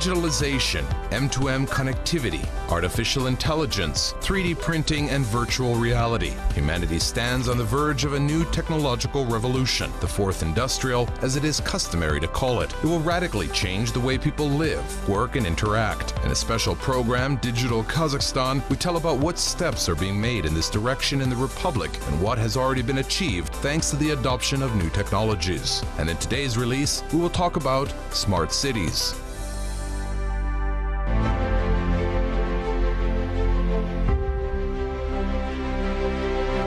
digitalization, M2M connectivity, artificial intelligence, 3D printing, and virtual reality. Humanity stands on the verge of a new technological revolution, the fourth industrial, as it is customary to call it. It will radically change the way people live, work, and interact. In a special program, Digital Kazakhstan, we tell about what steps are being made in this direction in the Republic and what has already been achieved thanks to the adoption of new technologies. And in today's release, we will talk about smart cities.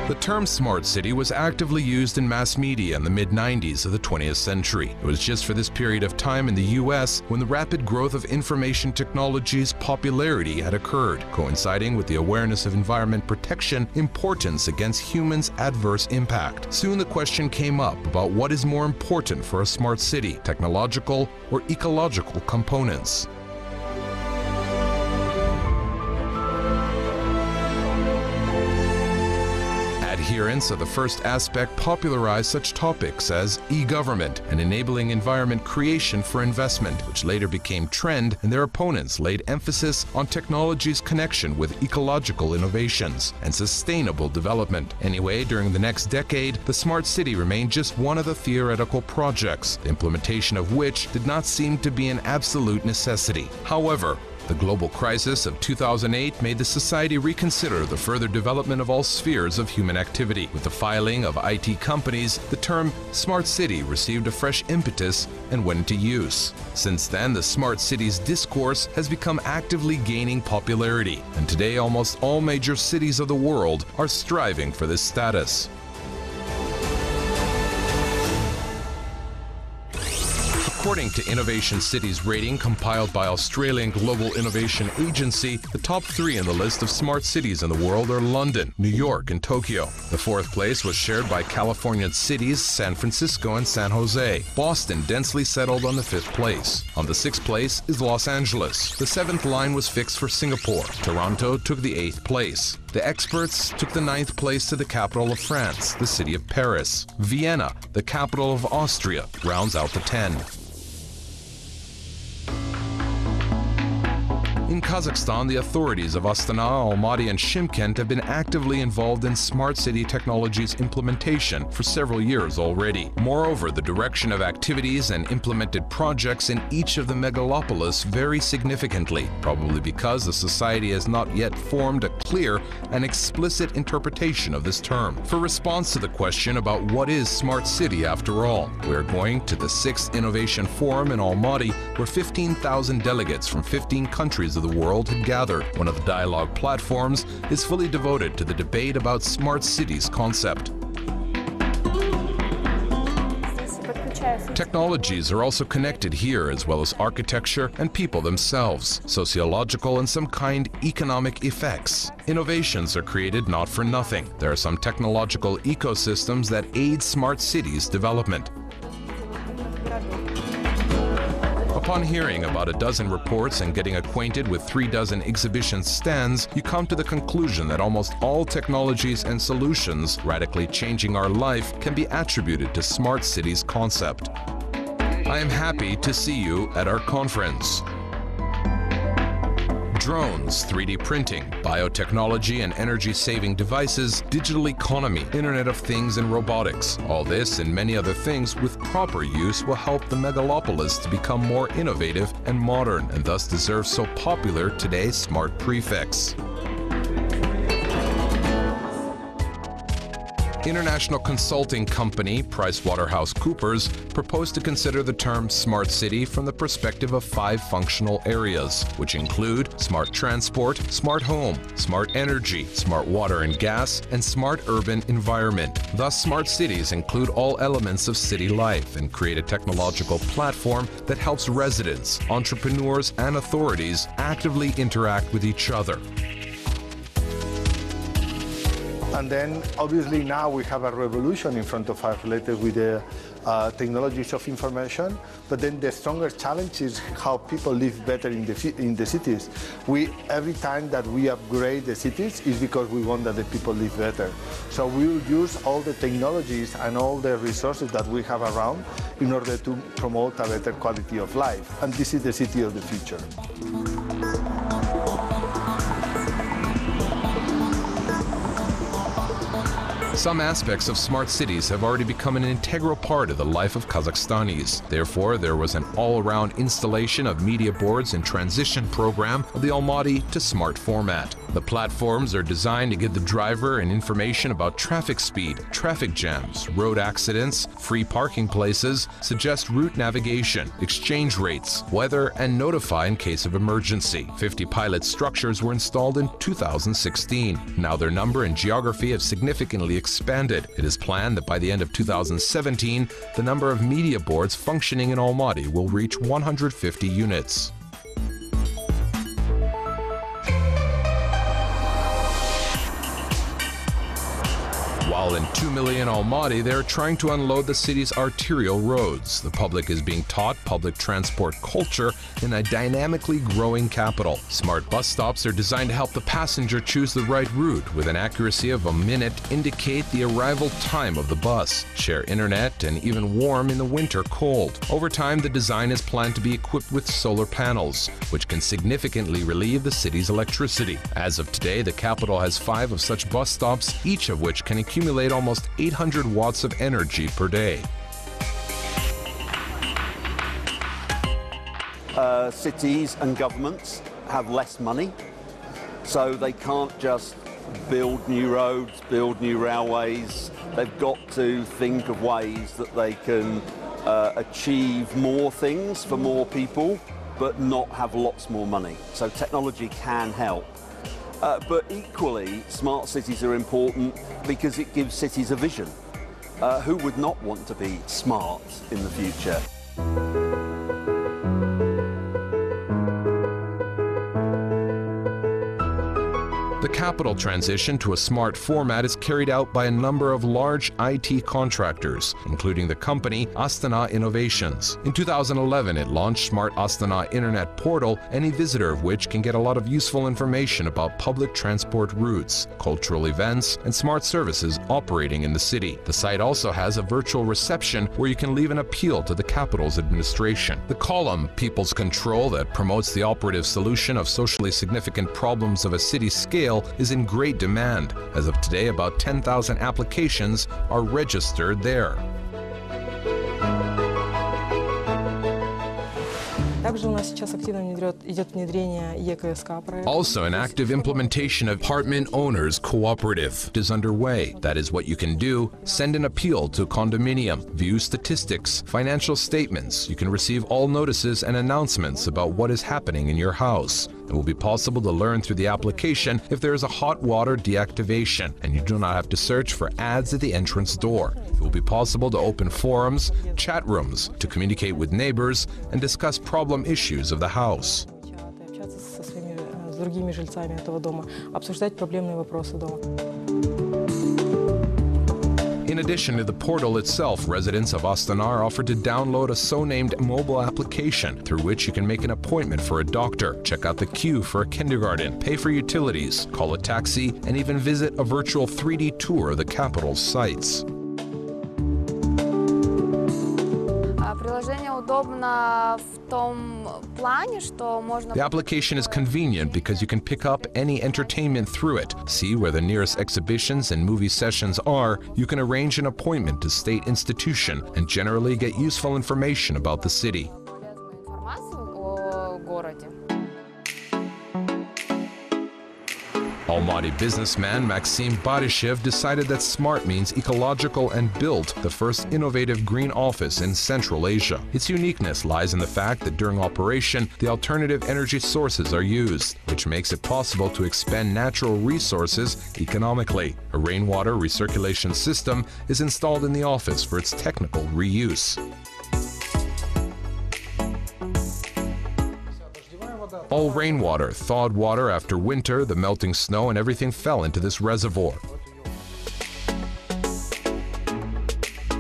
The term smart city was actively used in mass media in the mid-90s of the 20th century. It was just for this period of time in the US when the rapid growth of information technology's popularity had occurred, coinciding with the awareness of environment protection importance against humans' adverse impact. Soon the question came up about what is more important for a smart city, technological or ecological components. Adherents of the first aspect popularized such topics as e-government and enabling environment creation for investment, which later became trend, and their opponents laid emphasis on technology's connection with ecological innovations and sustainable development. Anyway, during the next decade, the smart city remained just one of the theoretical projects, the implementation of which did not seem to be an absolute necessity. However, the global crisis of 2008 made the society reconsider the further development of all spheres of human activity. With the filing of IT companies, the term smart city received a fresh impetus and went into use. Since then, the smart cities discourse has become actively gaining popularity, and today almost all major cities of the world are striving for this status. According to Innovation Cities rating compiled by Australian Global Innovation Agency, the top 3 in the list of smart cities in the world are London, New York, and Tokyo. The 4th place was shared by Californian cities San Francisco and San Jose. Boston densely settled on the 5th place. On the 6th place is Los Angeles. The 7th line was fixed for Singapore. Toronto took the 8th place. The experts took the 9th place to the capital of France, the city of Paris. Vienna, the capital of Austria, rounds out the 10. In Kazakhstan, the authorities of Astana, Almaty, and Shymkent have been actively involved in smart city technologies implementation for several years already. Moreover, the direction of activities and implemented projects in each of the megalopolis vary significantly, probably because the society has not yet formed a clear and explicit interpretation of this term. For response to the question about what is smart city after all, we are going to the 6th Innovation Forum in Almaty, where 15,000 delegates from 15 countries of the world had gathered. One of the dialogue platforms is fully devoted to the debate about smart cities concept. Technologies are also connected here, as well as architecture and people themselves, sociological and some kind economic effects. Innovations are created not for nothing. There are some technological ecosystems that aid smart cities development. Upon hearing about a dozen reports and getting acquainted with 36 exhibition stands, you come to the conclusion that almost all technologies and solutions radically changing our life can be attributed to smart cities concept. I am happy to see you at our conference. Drones, 3D printing, biotechnology and energy-saving devices, digital economy, Internet of Things and robotics. All this and many other things with proper use will help the megalopolis to become more innovative and modern, and thus deserve so popular today's smart prefix. International consulting company PricewaterhouseCoopers proposed to consider the term smart city from the perspective of 5 functional areas, which include smart transport, smart home, smart energy, smart water and gas, and smart urban environment. Thus, smart cities include all elements of city life and create a technological platform that helps residents, entrepreneurs, and authorities actively interact with each other. And then obviously now we have a revolution in front of us related with the technologies of information, but then the stronger challenge is how people live better in the cities. Every time that we upgrade the cities is because we want that the people live better. So we will use all the technologies and all the resources that we have around in order to promote a better quality of life. And this is the city of the future. Some aspects of smart cities have already become an integral part of the life of Kazakhstanis. Therefore, there was an all-around installation of media boards and transition program of the Almaty to smart format. The platforms are designed to give the driver an information about traffic speed, traffic jams, road accidents, free parking places, suggest route navigation, exchange rates, weather, and notify in case of emergency. 50 pilot structures were installed in 2016. Now their number and geography have significantly expanded. It is planned that by the end of 2017, the number of media boards functioning in Almaty will reach 150 units. While in 2 million Almaty, they are trying to unload the city's arterial roads. The public is being taught public transport culture in a dynamically growing capital. Smart bus stops are designed to help the passenger choose the right route with an accuracy of a minute, indicate the arrival time of the bus, share internet, and even warm in the winter cold. Over time, the design is planned to be equipped with solar panels, which can significantly relieve the city's electricity. As of today, the capital has 5 of such bus stops, each of which can accumulate almost 800 watts of energy per day. Cities and governments have less money, so they can't just build new roads, build new railways. They've got to think of ways that they can achieve more things for more people, but not have lots more money. So technology can help. But equally, smart cities are important because it gives cities a vision. Who would not want to be smart in the future? The capital transition to a smart format is carried out by a number of large IT contractors, including the company Astana Innovations. In 2011, it launched Smart Astana Internet Portal, any visitor of which can get a lot of useful information about public transport routes, cultural events, and smart services operating in the city. The site also has a virtual reception where you can leave an appeal to the capital's administration. The column People's Control, that promotes the operative solution of socially significant problems of a city's scale, is in great demand. As of today, about 10,000 applications are registered there. Also, an active implementation of apartment owners cooperative is underway. That is what you can do: send an appeal to condominium, view statistics, financial statements. You can receive all notices and announcements about what is happening in your house. It will be possible to learn through the application if there is a hot water deactivation, and you do not have to search for ads at the entrance door. It will be possible to open forums, chat rooms, to communicate with neighbors and discuss problem issues of the house. In addition to the portal itself, residents of Astana are offered to download a so-named mobile application through which you can make an appointment for a doctor, check out the queue for a kindergarten, pay for utilities, call a taxi, and even visit a virtual 3D tour of the capital's sites. The application is convenient because you can pick up any entertainment through it, see where the nearest exhibitions and movie sessions are, you can arrange an appointment to state institution, and generally get useful information about the city. Almaty businessman Maxim Barishev decided that smart means ecological and built the first innovative green office in Central Asia. Its uniqueness lies in the fact that during operation, the alternative energy sources are used, which makes it possible to expend natural resources economically. A rainwater recirculation system is installed in the office for its technical reuse. All rainwater, thawed water after winter, the melting snow and everything fell into this reservoir.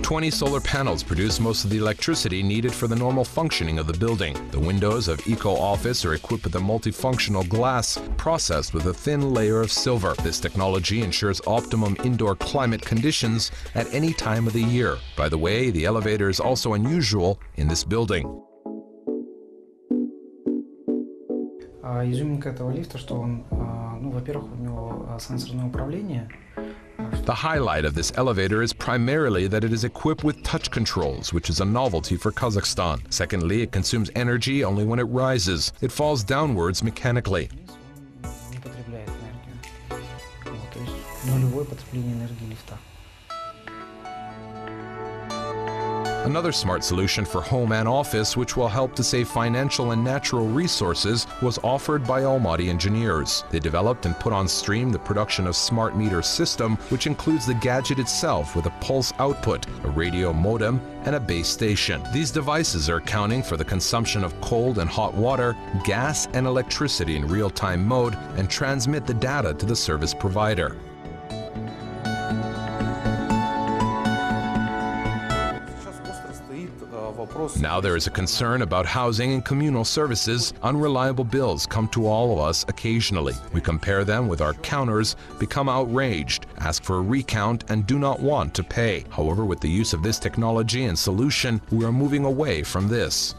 20 solar panels produce most of the electricity needed for the normal functioning of the building. The windows of Eco Office are equipped with a multifunctional glass processed with a thin layer of silver. This technology ensures optimum indoor climate conditions at any time of the year. By the way, the elevator is also unusual in this building. Изюминка этого лифта, что он, во-первых, у него сенсорное управление. The highlight of this elevator is primarily that it is equipped with touch controls, which is a novelty for Kazakhstan. Secondly, it consumes energy only when it rises. It falls downwards mechanically. Не потребляет энергию. То есть нулевое потребление энергии лифта. Another smart solution for home and office, which will help to save financial and natural resources, was offered by Almaty engineers. They developed and put on stream the production of smart meter system, which includes the gadget itself with a pulse output, a radio modem, and a base station. These devices are accounting for the consumption of cold and hot water, gas, and electricity in real-time mode and transmit the data to the service provider. Now there is a concern about housing and communal services. Unreliable bills come to all of us occasionally. We compare them with our counters, become outraged, ask for a recount, and do not want to pay. However, with the use of this technology and solution, we are moving away from this.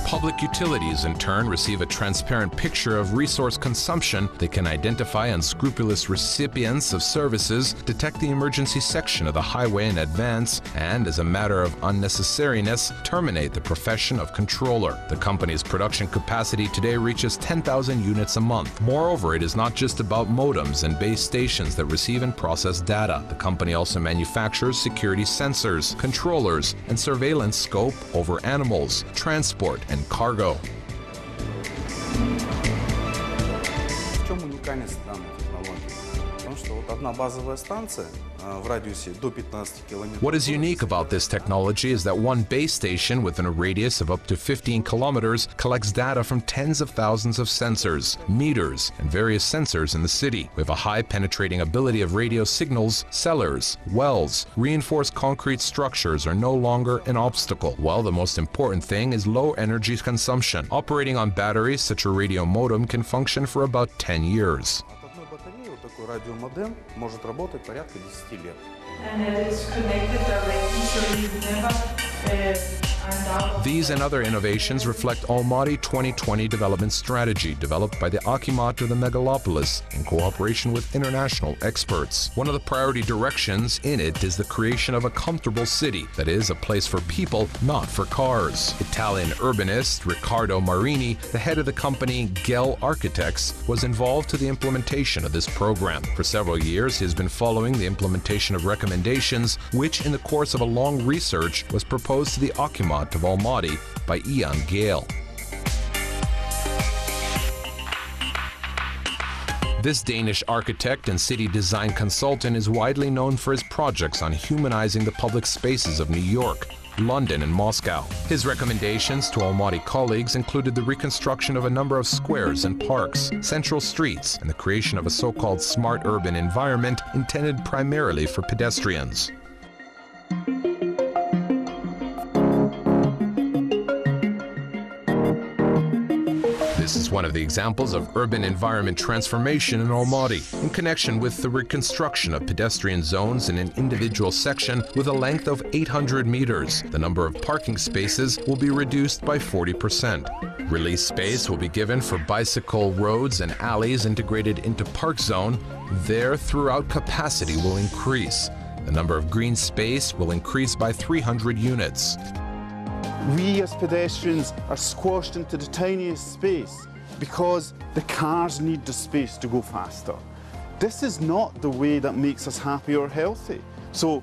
Public utilities, in turn, receive a transparent picture of resource consumption. They can identify unscrupulous recipients of services, detect the emergency section of the highway in advance, and, as a matter of unnecessariness, terminate the profession of controller. The company's production capacity today reaches 10,000 units a month. Moreover, it is not just about modems and base stations that receive and process data. The company also manufactures security sensors, controllers, and surveillance scope over animals, transport, and cargo. В чем уникальность данной технологии? В том, что вот одна базовая станция в радиусе до 15 километров. What is unique about this technology is that one base station within a radius of up to 15 kilometers collects data from tens of thousands of sensors, meters, and various sensors in the city. We have a high penetrating ability of radio signals. Cellars, wells, reinforced concrete structures are no longer an obstacle. Well, the most important thing is low energy consumption. Operating on batteries, such a radio modem can function for about 10 years. Такой радиомодем может работать порядка 10 лет. And it is connected directly, so you never These and other innovations reflect Almaty 2020 development strategy developed by the Akimat of the megalopolis in cooperation with international experts. One of the priority directions in it is the creation of a comfortable city, that is, a place for people, not for cars. Italian urbanist Riccardo Marini, the head of the company Gel Architects, was involved to the implementation of this program. For several years, he has been following the implementation of recommendations which, in the course of a long research, was proposed to the Akimat of Almaty by Ian Gale. This Danish architect and city design consultant is widely known for his projects on humanizing the public spaces of New York, London, and Moscow. His recommendations to Almaty colleagues included the reconstruction of a number of squares and parks, central streets, and the creation of a so-called smart urban environment intended primarily for pedestrians. This is one of the examples of urban environment transformation in Almaty, in connection with the reconstruction of pedestrian zones in an individual section with a length of 800 meters. The number of parking spaces will be reduced by 40%. Release space will be given for bicycle roads and alleys integrated into park zone. There, throughout capacity will increase. The number of green space will increase by 300 units. We as pedestrians are squashed into the tiniest space because the cars need the space to go faster. This is not the way that makes us happy or healthy. So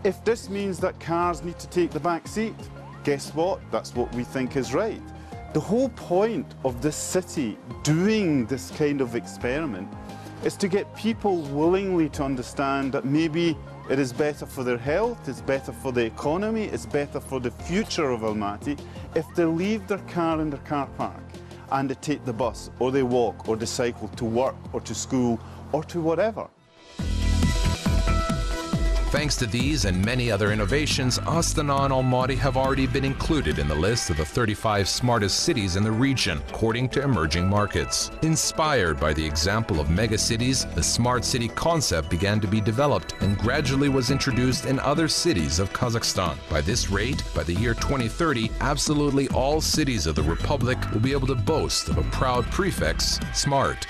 if this means that cars need to take the back seat, guess what? That's what we think is right. The whole point of this city doing this kind of experiment is to get people willingly to understand that maybe it is better for their health, it's better for the economy, it's better for the future of Almaty if they leave their car in their car park and they take the bus, or they walk, or they cycle to work, or to school, or to whatever. Thanks to these and many other innovations, Astana and Almaty have already been included in the list of the 35 smartest cities in the region, according to emerging markets. Inspired by the example of megacities, the smart city concept began to be developed and gradually was introduced in other cities of Kazakhstan. By this rate, by the year 2030, absolutely all cities of the Republic will be able to boast of a proud prefix, smart.